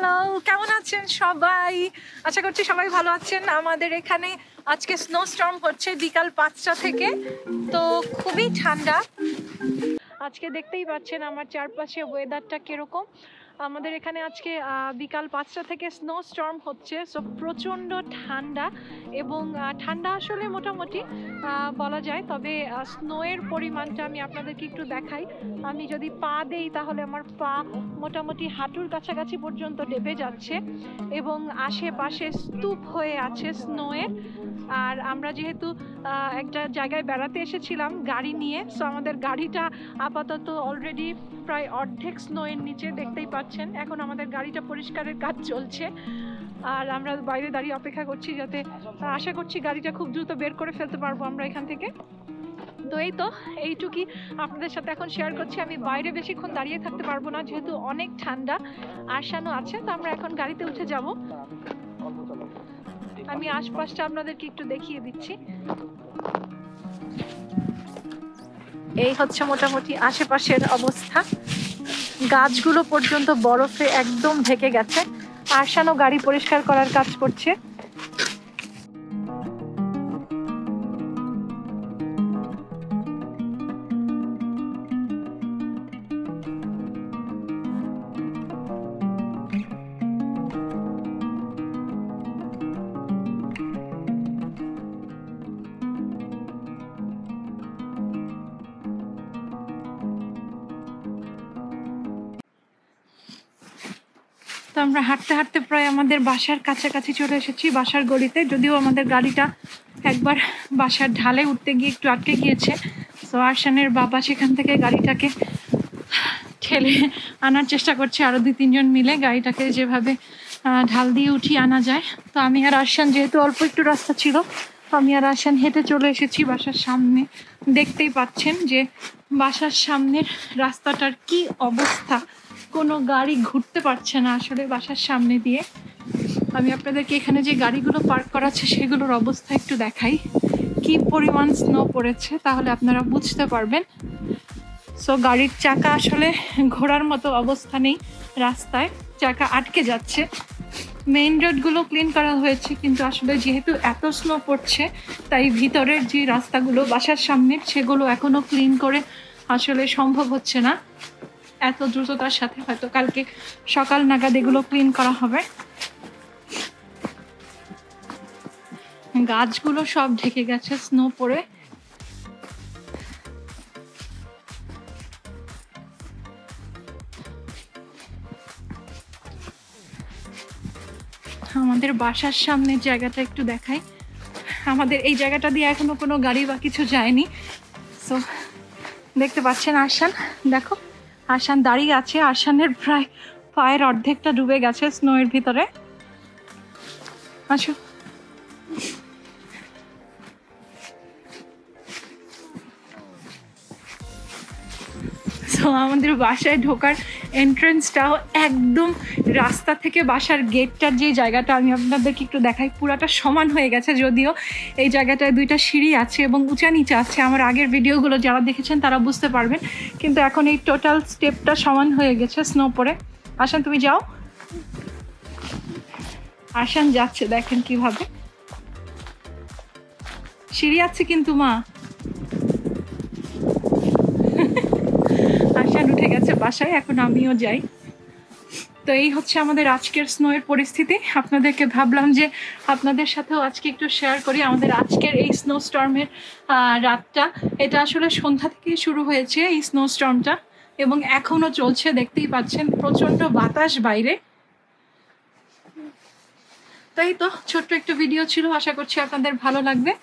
Hello, কেমন আছেন সবাই? আশা করছি সবাই ভালো আছেন। আমাদের এখানে আজকে স্নো স্টর্ম হচ্ছে বিকাল 5টা থেকে, তো খুবই ঠান্ডা। আজকে দেখতেই পাচ্ছেন আমার চারপাশে ওয়েদারটা কিরকম। আমাদের এখানে আজকে বিকাল 5টা থেকে স্নো স্টর্ম হচ্ছে, সো প্রচণ্ড ঠান্ডা। এবং ঠান্ডা আসলে মোটামুটি বলা যায়, তবে স্নোয়ের পরিমাণটা আমি আপনাদেরকে একটু দেখাই। আমি যদি পা দেই তাহলে আমার পা মোটামুটি হাঁটুর কাছাকাছি পর্যন্ত ডেবে যাচ্ছে এবং আশেপাশে স্তূপ হয়ে আছে স্নোয়ের। আর আমরা যেহেতু একটা জায়গায় বেড়াতে এসেছিলাম গাড়ি নিয়ে, সো আমাদের গাড়িটা আপাতত অলরেডি প্রায় অর্ধেক স্নোয়ের নিচে, দেখতেই পাচ্ছেন। এখন আমাদের গাড়িটা পরিষ্কারের কাজ চলছে আর আমরা বাইরে দাঁড়িয়ে অপেক্ষা করছি, যাতে আশা করছি গাড়িটা খুব দ্রুত বের করে ফেলতে পারবো আমরা এখান থেকে। তো এইটুকুই আপনাদের সাথে এখন শেয়ার করছি। আমি বাইরে বেশিক্ষণ দাঁড়িয়ে থাকতে পারবো না, যেহেতু অনেক ঠান্ডা। আরশানও আছে, তো আমরা এখন গাড়িতে উঠে যাব। আমি আশপাশটা আপনাদেরকে একটু দেখিয়ে দিচ্ছি। এই হচ্ছে মোটামুটি আশেপাশের অবস্থা। গাছগুলো পর্যন্ত বরফে একদম ঢেকে গেছে। আরশানও গাড়ি পরিষ্কার করার কাজ করছে। তো আমরা হাঁটতে হাঁটতে প্রায় আমাদের বাসার কাছাকাছি চলে এসেছি, বাসার গলিতে। যদিও আমাদের গাড়িটা একবার বাসার ঢালে উঠতে গিয়ে একটু আটকে গিয়েছে, তো আরশানের বাবা সেখান থেকে গাড়িটাকে ঠেলে আনার চেষ্টা করছে। আরও 2-3 জন মিলে গাড়িটাকে যেভাবে ঢাল দিয়ে উঠিয়ে আনা যায়। তো আমি আর আরশান, যেহেতু অল্প একটু রাস্তা ছিল, তো আমি আর আরশান হেঁটে চলে এসেছি বাসার সামনে। দেখতেই পাচ্ছেন যে বাসার সামনের রাস্তাটার কি অবস্থা, কোনো গাড়ি ঘুরতে পারছে না আসলে বাসার সামনে দিয়ে। আমি আপনাদেরকে এখানে যে গাড়িগুলো পার্ক করা আছে সেগুলোর অবস্থা একটু দেখাই। কি পরিমাণ স্নো পড়েছে তাহলে আপনারা বুঝতে পারবেন। সো গাড়ির চাকা আসলে ঘোরার মতো অবস্থা নেই রাস্তায়, চাকা আটকে যাচ্ছে। মেইন রোডগুলো ক্লিন করা হয়েছে, কিন্তু আসলে যেহেতু এত স্নো পড়ছে তাই ভিতরের যে রাস্তাগুলো বাসার সামনের সেগুলো এখনও ক্লিন করে আসলে সম্ভব হচ্ছে না এত দ্রুততার সাথে। হয়তো কালকে সকাল নাগাদ এগুলো ক্লিন করা হবে। গাছগুলো সব ঢেকে গেছে স্নো পড়ে। আমাদের বাসার সামনের জায়গাটা একটু দেখাই। আমাদের এই জায়গাটা দিয়ে এখনো কোনো গাড়ি বা কিছু যায়নি। সো দেখতে পাচ্ছেন আরশান, দেখো আরশান দাঁড়িয়ে আছে। আরশানের প্রায় পায়ের অর্ধেকটা ডুবে গেছে স্নোয়ের ভিতরে। আসো, তো আমাদের বাসায় ঢোকার এন্ট্রেন্সটাও একদম রাস্তা থেকে বাসার গেটটার যে জায়গাটা, আমি আপনাদেরকে একটু দেখাই, পুরাটা সমান হয়ে গেছে। যদিও এই জায়গাটায় 2টা সিঁড়ি আছে এবং উঁচা নিচা আছে, আমার আগের ভিডিওগুলো যারা দেখেছেন তারা বুঝতে পারবেন। কিন্তু এখন এই টোটাল স্টেপটা সমান হয়ে গেছে স্নো পরে। আরশান তুমি যাও। আরশান যাচ্ছে, দেখেন কিভাবে। সিঁড়ি আছে কিন্তু মা। আরশান উঠে গেছে বাসায়, এখন আমিও যাই। তো এই হচ্ছে আমাদের আজকের স্নোয়ের পরিস্থিতি। আপনাদেরকে ভাবলাম যে আপনাদের সাথেও আজকে একটু শেয়ার করি আমাদের আজকের এই স্নো স্টর্মের রাতটা। এটা আসলে সন্ধ্যা থেকেই শুরু হয়েছে এই স্নো স্টর্মটা এবং এখনও চলছে, দেখতেই পাচ্ছেন প্রচণ্ড বাতাস বাইরে। তাই তো ছোট্ট একটু ভিডিও ছিল, আশা করছি আপনাদের ভালো লাগবে।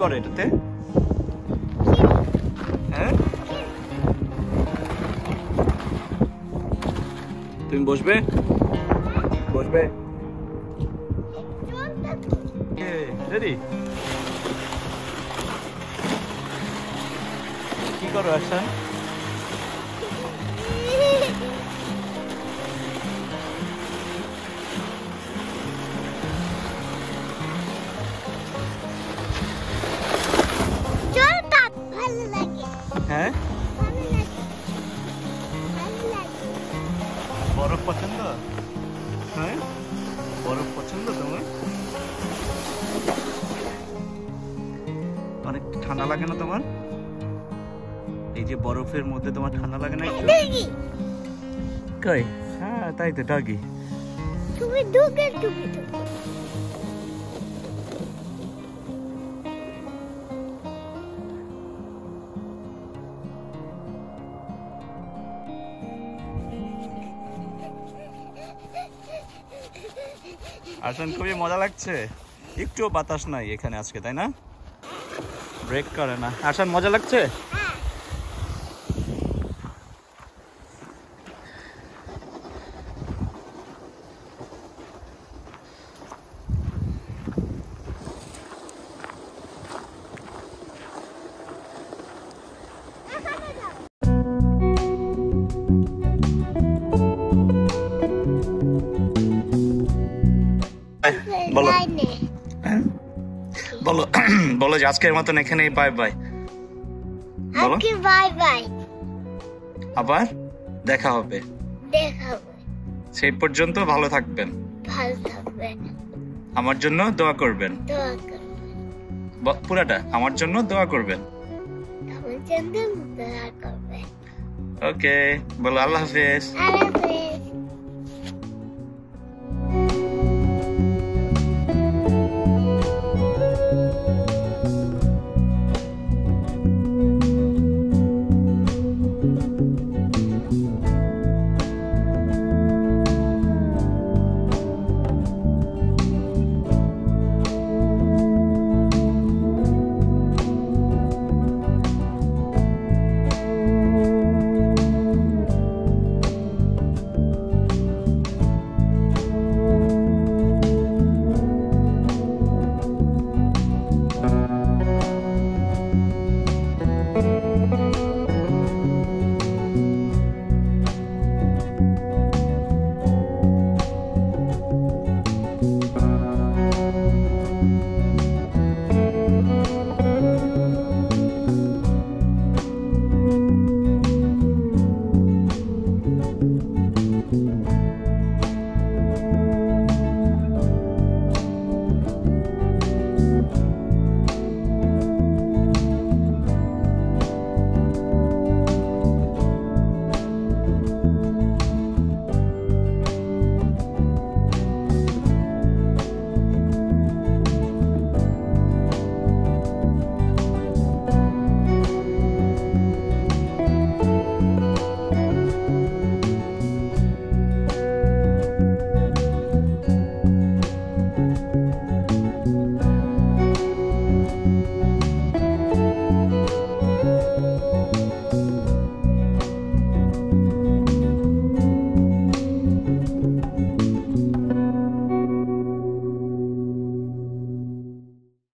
করে এটাতে? হ্যাঁ, তুমি বসবে? বসবে? রেডি? কি করো আচ্ছা? হ্যাঁ, বরফ পছন্দ? হ্যাঁ, বরফ পছন্দ তোমার? অনেক ঠান্ডা লাগে না তোমার? এই যে বরফের মধ্যে তোমার ঠান্ডা লাগে না একটু? কই? হ্যাঁ, তাই তো ডগি। তুমি ডুগে ডুগে আরশান, খুবই মজা লাগছে। একটুও বাতাস নাই এখানে আজকে, তাই না? ব্রেক করে না। আরশান, মজা লাগছে? বলো বলো বলো যে আজকের মতন এখানেই বাই বাই বলো। বাই বাই, আবার দেখা হবে। সেই পর্যন্ত ভালো থাকবেন। আমার জন্য দোয়া করবেন। পুরাটা আমার জন্য দোয়া করবেন। ওকে, বলো আল্লাহ হাফেজ।